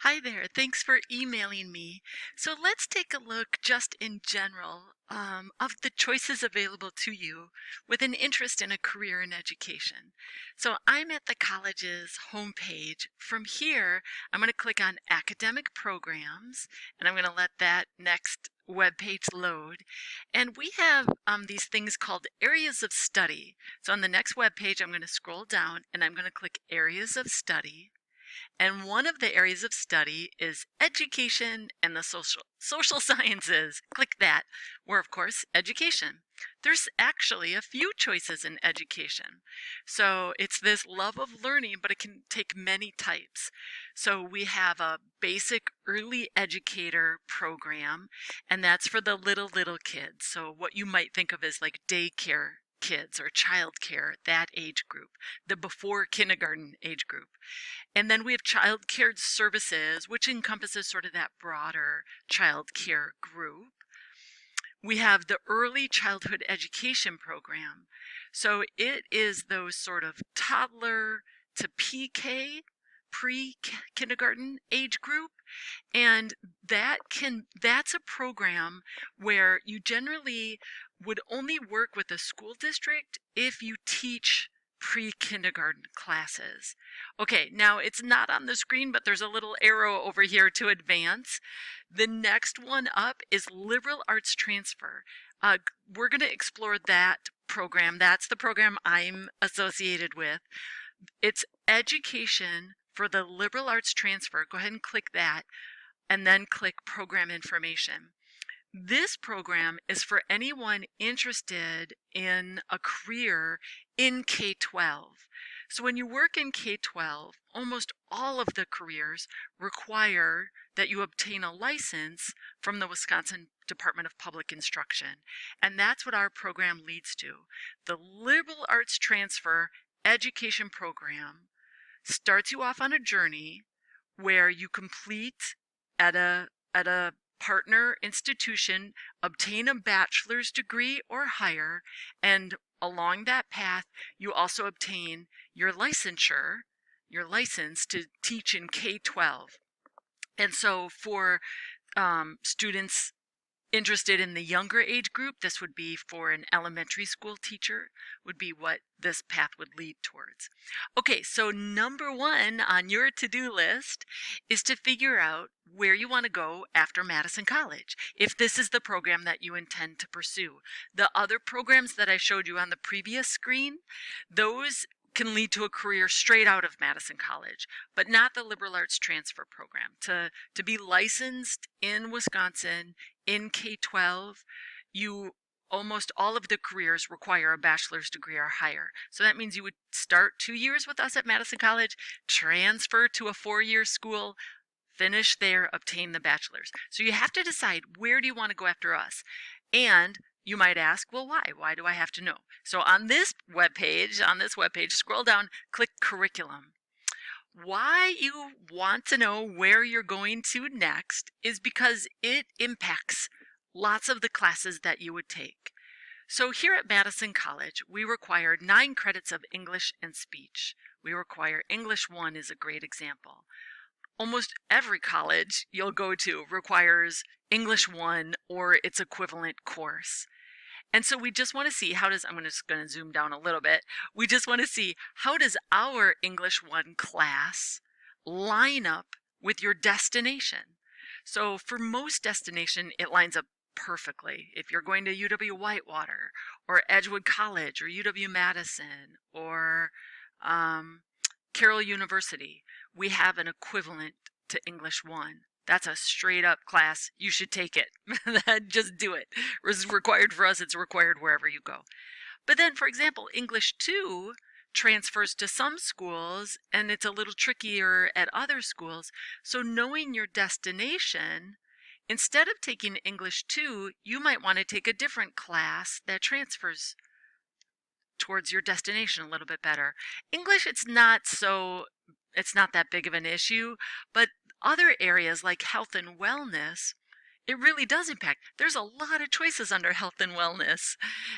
Hi there. Thanks for emailing me. So let's take a look just in general of the choices available to you with an interest in a career in education. So I'm at the college's homepage. From here, I'm going to click on academic programs and I'm going to let that next web page load. And we have these things called areas of study. So on the next web page, I'm going to scroll down and I'm going to click areas of study. And one of the areas of study is education and the social sciences. Click that, where of course education. There's actually a few choices in education. So it's this love of learning, but it can take many types. So we have a basic early educator program, and that's for the little kids. So what you might think of as like daycare kids or childcare, that age group, the before kindergarten age group. And then we have child care services, which encompasses sort of that broader child care group. We have the early childhood education program. So it is those sort of toddler to PK, pre-kindergarten age group. And that's a program where you generally would only work with a school district if you teach pre-kindergarten classes. Okay, now it's not on the screen, but there's a little arrow over here to advance. The next one up is liberal arts transfer. We're going to explore that program. That's the program I'm associated with. It's education for the liberal arts transfer. Go ahead and click that and then click program information. This program is for anyone interested in a career in K-12. So when you work in K-12, almost all of the careers require that you obtain a license from the Wisconsin Department of Public Instruction. And that's what our program leads to. The Liberal Arts Transfer Education Program starts you off on a journey where you complete at a partner institution, obtain a bachelor's degree or higher, and along that path, you also obtain your licensure, your license to teach in K-12. And so for students interested in the younger age group, this would be for an elementary school teacher, would be what this path would lead towards. Okay, so number one on your to-do list is to figure out where you want to go after Madison College, if this is the program that you intend to pursue. The other programs that I showed you on the previous screen, those can lead to a career straight out of Madison College, but not the liberal arts transfer program. To be licensed in Wisconsin in K-12, almost all of the careers require a bachelor's degree or higher. So that means you would start 2 years with us at Madison College, transfer to a 4-year school, finish there, obtain the bachelor's. So you have to decide, where do you want to go after us? And you might ask, well, why? Why do I have to know? So on this webpage, scroll down, click curriculum. Why you want to know where you're going to next is because it impacts lots of the classes that you would take. So here at Madison College, we require 9 credits of English and speech. We require English 1 is a great example. Almost every college you'll go to requires English 1 or its equivalent course. And so we just want to see I'm just going to zoom down a little bit. We just want to see, how does our English 1 class line up with your destination? So for most destination, it lines up perfectly. If you're going to UW-Whitewater or Edgewood College or UW-Madison or Carroll University, we have an equivalent to English 1. That's a straight up class. You should take it. Just do it. It's required for us. It's required wherever you go. But then, for example, English 2 transfers to some schools and it's a little trickier at other schools. So knowing your destination, instead of taking English 2, you might want to take a different class that transfers towards your destination a little bit better. English, it's not that big of an issue, but other areas like health and wellness, It really does impact. There's a lot of choices under health and wellness,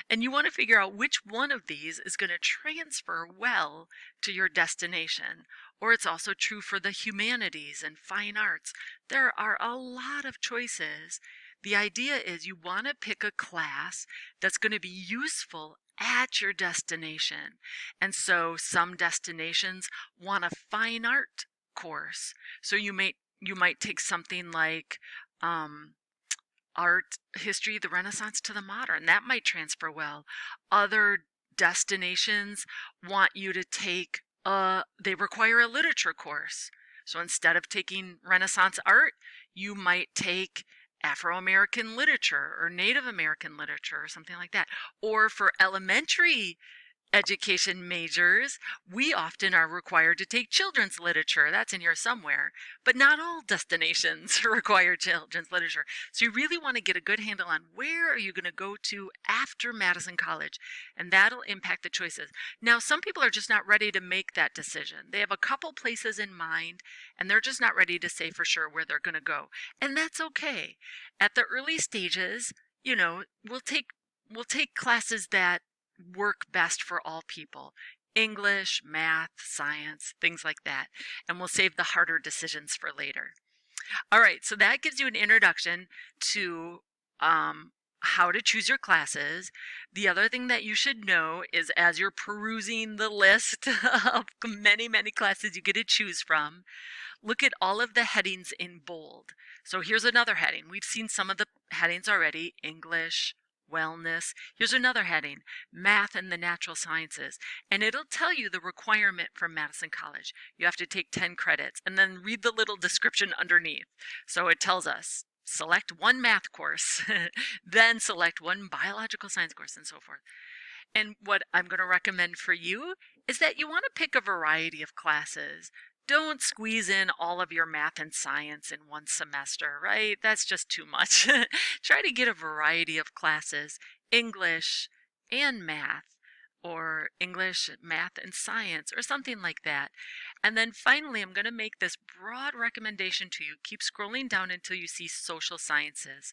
and you want to figure out which one of these is going to transfer well to your destination. Or it's also true for the humanities and fine arts. There are a lot of choices. The idea is you want to pick a class that's going to be useful at your destination. And so some destinations want a fine art course. So you might take something like um, art history, the Renaissance to the modern. That might transfer well. Other destinations want you to take they require a literature course. So instead of taking Renaissance art, you might take Afro-American literature or Native American literature or something like that. Or for elementary education majors, we often are required to take children's literature. That's in here somewhere, but not all destinations require children's literature. So you really want to get a good handle on where are you going to go to after Madison College, and that'll impact the choices. Now, some people are just not ready to make that decision. They have a couple places in mind, and they're just not ready to say for sure where they're going to go, and that's okay. At the early stages, we'll take classes that work best for all people. English, math, science, things like that. And we'll save the harder decisions for later. All right, so that gives you an introduction to how to choose your classes. The other thing that you should know is as you're perusing the list of many, many classes you get to choose from, look at all of the headings in bold. So here's another heading. We've seen some of the headings already: English, wellness. Here's another heading: math and the natural sciences. And it'll tell you the requirement from Madison College. You have to take 10 credits, and then read the little description underneath. So it tells us select one math course, then select one biological science course, and so forth. And what I'm going to recommend for you is that you want to pick a variety of classes. Don't squeeze in all of your math and science in one semester, right? That's just too much. Try to get a variety of classes: English and math, or English, math, and science, or something like that. And then finally, I'm going to make this broad recommendation to you. Keep scrolling down until you see social sciences.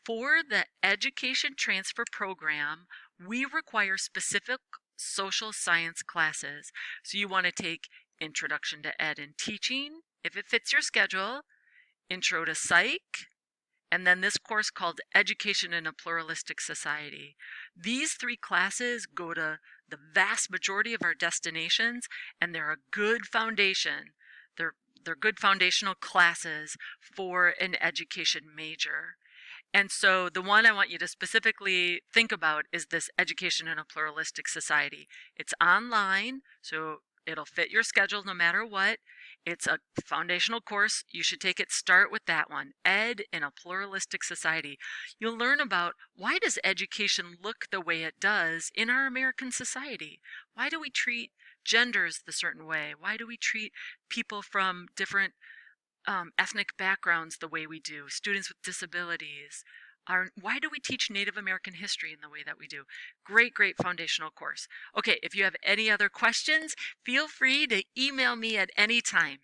For the education transfer program, we require specific social science classes. So you want to take Introduction to Ed and Teaching, if it fits your schedule, Intro to Psych, and then this course called Education in a Pluralistic Society. These 3 classes go to the vast majority of our destinations, and they're a good foundation. They're good foundational classes for an education major. And so the one I want you to specifically think about is this Education in a Pluralistic Society. It's online, so it'll fit your schedule no matter what. It's a foundational course. You should take it. Start with that one, Ed in a Pluralistic Society. You'll learn about why does education look the way it does in our American society? Why do we treat genders the certain way? Why do we treat people from different ethnic backgrounds the way we do, students with disabilities? Why do we teach Native American history in the way that we do? Great, great foundational course. Okay, if you have any other questions, feel free to email me at any time.